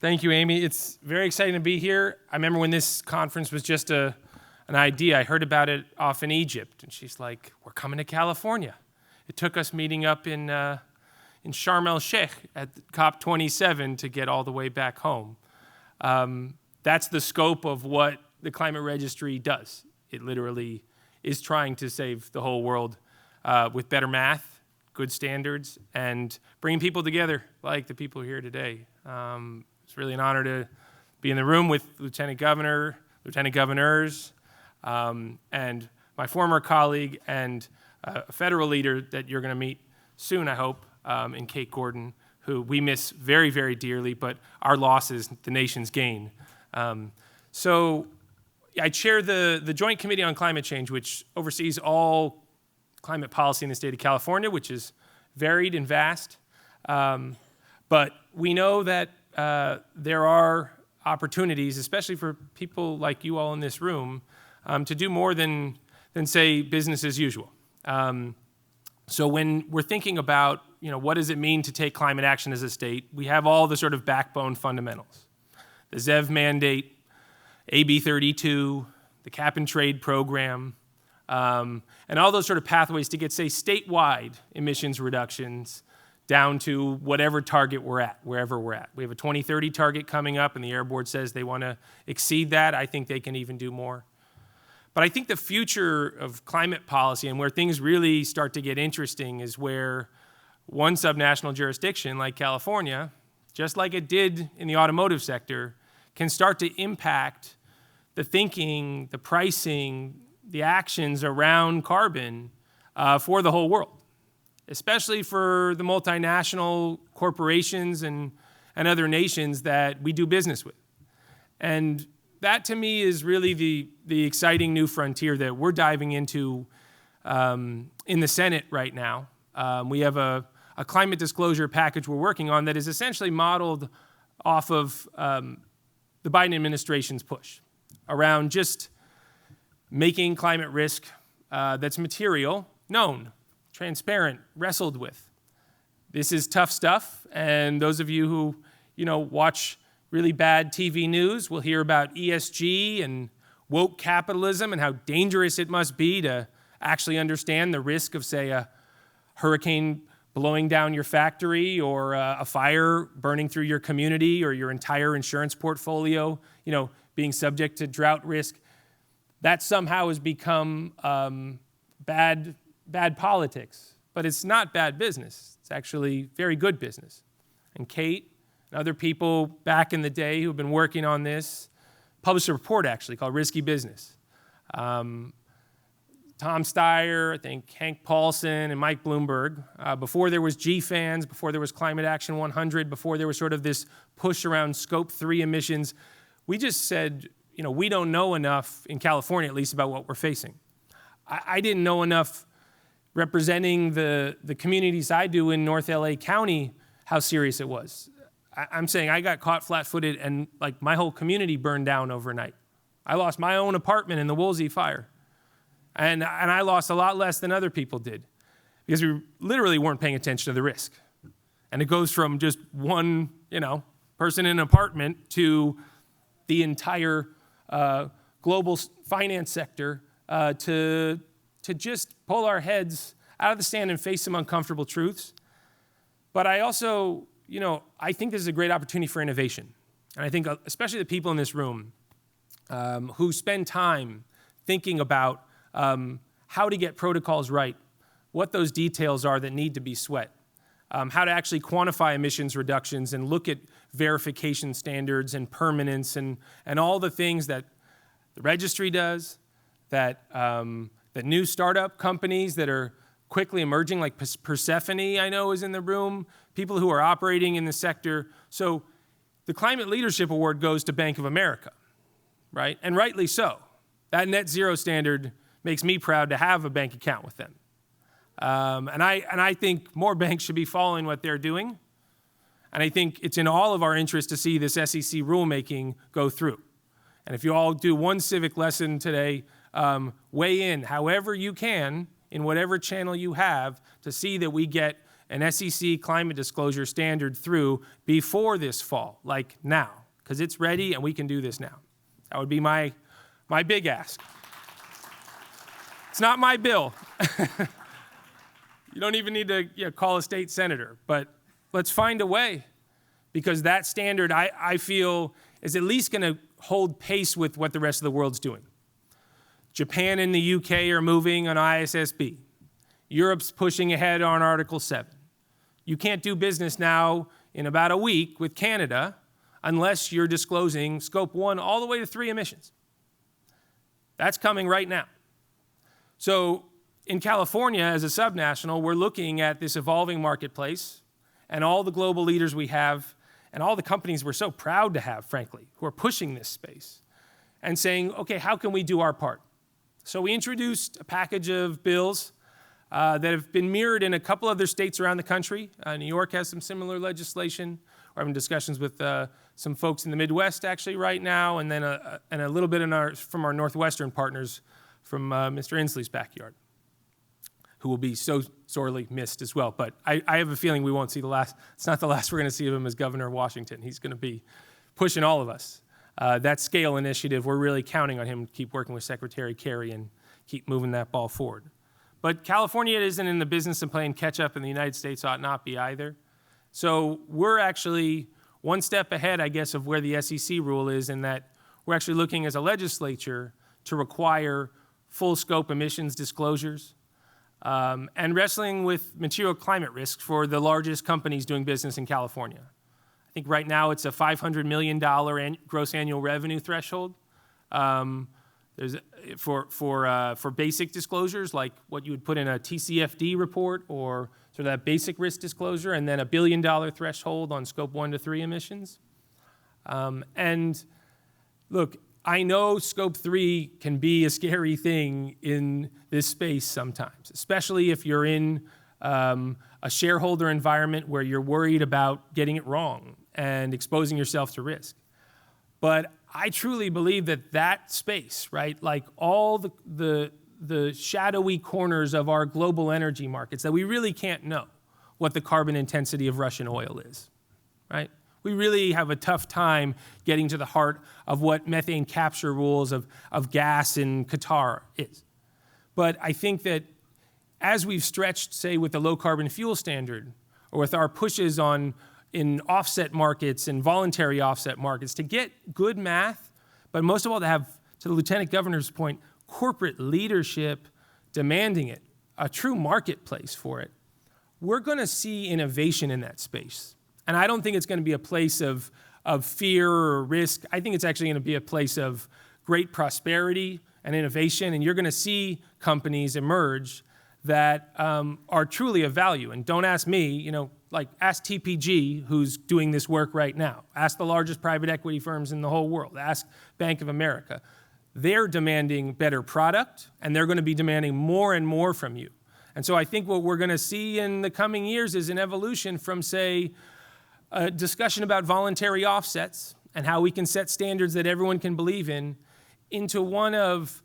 Thank you, Amy. It's very exciting to be here. I remember when this conference was just an idea. I heard about it off in Egypt, and she's like, "We're coming to California." It took us meeting up in Sharm el-Sheikh at COP27 to get all the way back home. That's the scope of what the Climate Registry does. It literally is trying to save the whole world with better math, good standards, and bringing people together like the people here today. It's really an honor to be in the room with Lieutenant Governor, Lieutenant Governors, and my former colleague and a federal leader that you're going to meet soon, I hope, in Kate Gordon, who we miss very, very dearly, but our loss is the nation's gain. So I chair the Joint Committee on Climate Change, which oversees all climate policy in the state of California, which is varied and vast. But we know that there are opportunities, especially for people like you all in this room, to do more than say business as usual. So when we're thinking about, what does it mean to take climate action as a state, we have all the sort of backbone fundamentals. The ZEV mandate, AB 32, the cap and trade program, and all those sort of pathways to get, say, statewide emissions reductions down to whatever target we're at, wherever we're at. We have a 2030 target coming up, and the Air Board says they want to exceed that. I think they can even do more. But I think the future of climate policy and where things really start to get interesting is where one subnational jurisdiction like California, just like it did in the automotive sector, can start to impact the thinking, the pricing, the actions around carbon for the whole world, especially for the multinational corporations and other nations that we do business with. And that, to me, is really the exciting new frontier that we're diving into in the Senate right now. We have a climate disclosure package we're working on that is essentially modeled off of the Biden administration's push around just making climate risk that's material known, transparent, wrestled with. This is tough stuff, and those of you who watch really bad TV news will hear about ESG and woke capitalism and how dangerous it must be to actually understand the risk of, say, a hurricane blowing down your factory or a fire burning through your community or your entire insurance portfolio, being subject to drought risk. That somehow has become bad politics, but it's not bad business. It's actually very good business. And Kate and other people back in the day who've been working on this published a report actually called Risky Business. Tom Steyer, I think Hank Paulson, and Mike Bloomberg, before there was GFANS, before there was Climate Action 100, before there was sort of this push around Scope 3 emissions, we just said, we don't know enough, in California at least, about what we're facing. I didn't know enough representing the communities I do in North LA County how serious it was. I'm saying I got caught flat-footed and my whole community burned down overnight. I lost my own apartment in the Woolsey fire. And I lost a lot less than other people did because we literally weren't paying attention to the risk. And it goes from just one, person in an apartment to the entire global finance sector to just pull our heads out of the sand and face some uncomfortable truths. But I also, I think this is a great opportunity for innovation. And I think especially the people in this room who spend time thinking about how to get protocols right, what those details are that need to be sweat, how to actually quantify emissions reductions and look at verification standards and permanence and all the things that the registry does, that new startup companies that are quickly emerging, like Persephone, I know, is in the room, people who are operating in the sector. So the Climate Leadership Award goes to Bank of America, right? And rightly so. That net zero standard makes me proud to have a bank account with them. And I think more banks should be following what they're doing. And I think it's in all of our interest to see this SEC rulemaking go through. And if you all do one civic lesson today, weigh in however you can in whatever channel you have to see that we get an SEC climate disclosure standard through before this fall, like now, because it's ready and we can do this now. That would be my big ask. It's not my bill. You don't even need to call a state senator, but let's find a way, because that standard, I feel, is at least going to hold pace with what the rest of the world's doing. Japan and the UK are moving on ISSB. Europe's pushing ahead on Article 7. You can't do business now in about a week with Canada unless you're disclosing Scope 1 all the way to 3 emissions. That's coming right now. So in California, as a subnational, we're looking at this evolving marketplace and all the global leaders we have and all the companies we're so proud to have, frankly, who are pushing this space and saying, okay, how can we do our part? So we introduced a package of bills that have been mirrored in a couple other states around the country. New York has some similar legislation. We're having discussions with some folks in the Midwest actually right now, and then a little bit from our Northwestern partners from Mr. Inslee's backyard, who will be so sorely missed as well. But I have a feeling we won't see the last. It's not the last we're going to see of him as governor of Washington. He's going to be pushing all of us. That scale initiative, we're really counting on him to keep working with Secretary Kerry and keep moving that ball forward. But California isn't in the business of playing catch up, and the United States ought not be either. So we're actually one step ahead, I guess, of where the SEC rule is, in that we're actually looking as a legislature to require full scope emissions disclosures and wrestling with material climate risks for the largest companies doing business in California. I think right now it's a $500 million gross annual revenue threshold. There's for basic disclosures, like what you would put in a TCFD report or sort of that basic risk disclosure, and then $1 billion threshold on Scope 1 to 3 emissions. And look, I know Scope 3 can be a scary thing in this space sometimes, especially if you're in a shareholder environment where you're worried about getting it wrong and exposing yourself to risk. But I truly believe that space, right, like all the shadowy corners of our global energy markets, that we really can't know what the carbon intensity of Russian oil is, right? We really have a tough time getting to the heart of what methane capture rules of gas in Qatar is. But I think that as we've stretched, say, with the low carbon fuel standard, or with our pushes in offset markets and voluntary offset markets to get good math, but most of all to have, to the Lieutenant Governor's point, corporate leadership demanding it, a true marketplace for it, we're going to see innovation in that space. And I don't think it's going to be a place of fear or risk. I think it's actually going to be a place of great prosperity and innovation, and you're going to see companies emerge that are truly of value. And don't ask me, like ask TPG, who's doing this work right now. Ask the largest private equity firms in the whole world. Ask Bank of America. They're demanding better product, and they're going to be demanding more and more from you. And so I think what we're going to see in the coming years is an evolution from, say, a discussion about voluntary offsets and how we can set standards that everyone can believe in, into one of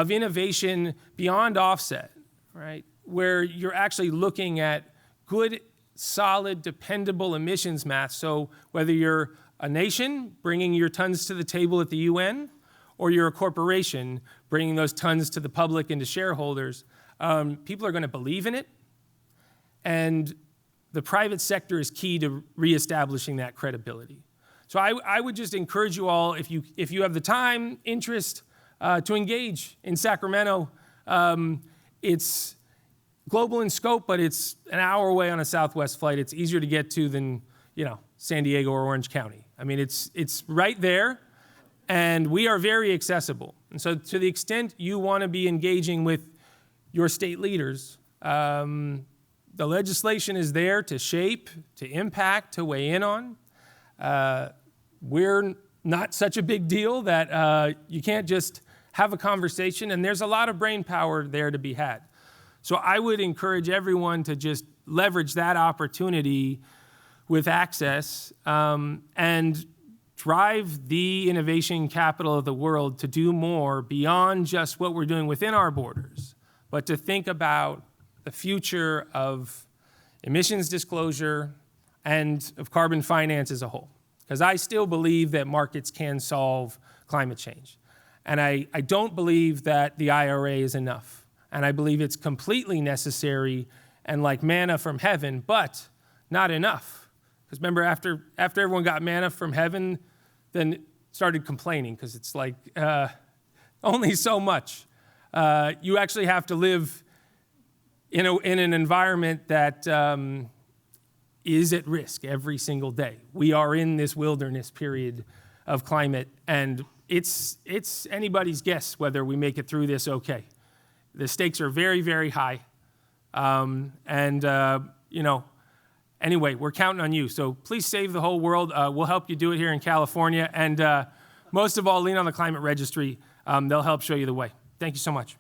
innovation beyond offset, right? Where you're actually looking at good, solid, dependable emissions math. So whether you're a nation bringing your tons to the table at the UN, or you're a corporation bringing those tons to the public and to shareholders, people are going to believe in it. And the private sector is key to reestablishing that credibility. So I would just encourage you all, if you have the time, interest, to engage in Sacramento. It's global in scope, but it's an hour away on a Southwest flight. It's easier to get to than, San Diego or Orange County. I mean, it's right there, and we are very accessible. And so to the extent you want to be engaging with your state leaders, the legislation is there to shape, to impact, to weigh in on. We're not such a big deal that you can't just have a conversation, and there's a lot of brain power there to be had. So I would encourage everyone to just leverage that opportunity with access and drive the innovation capital of the world to do more beyond just what we're doing within our borders, but to think about the future of emissions disclosure, and of carbon finance as a whole. Because I still believe that markets can solve climate change. And I don't believe that the IRA is enough. And I believe it's completely necessary and like manna from heaven, but not enough. Because remember, after everyone got manna from heaven, then started complaining, because it's like only so much. You actually have to live in an environment that is at risk every single day. We are in this wilderness period of climate, and it's anybody's guess whether we make it through this okay. The stakes are very, very high. Anyway, we're counting on you. So please save the whole world. We'll help you do it here in California. And most of all, lean on the Climate Registry. They'll help show you the way. Thank you so much.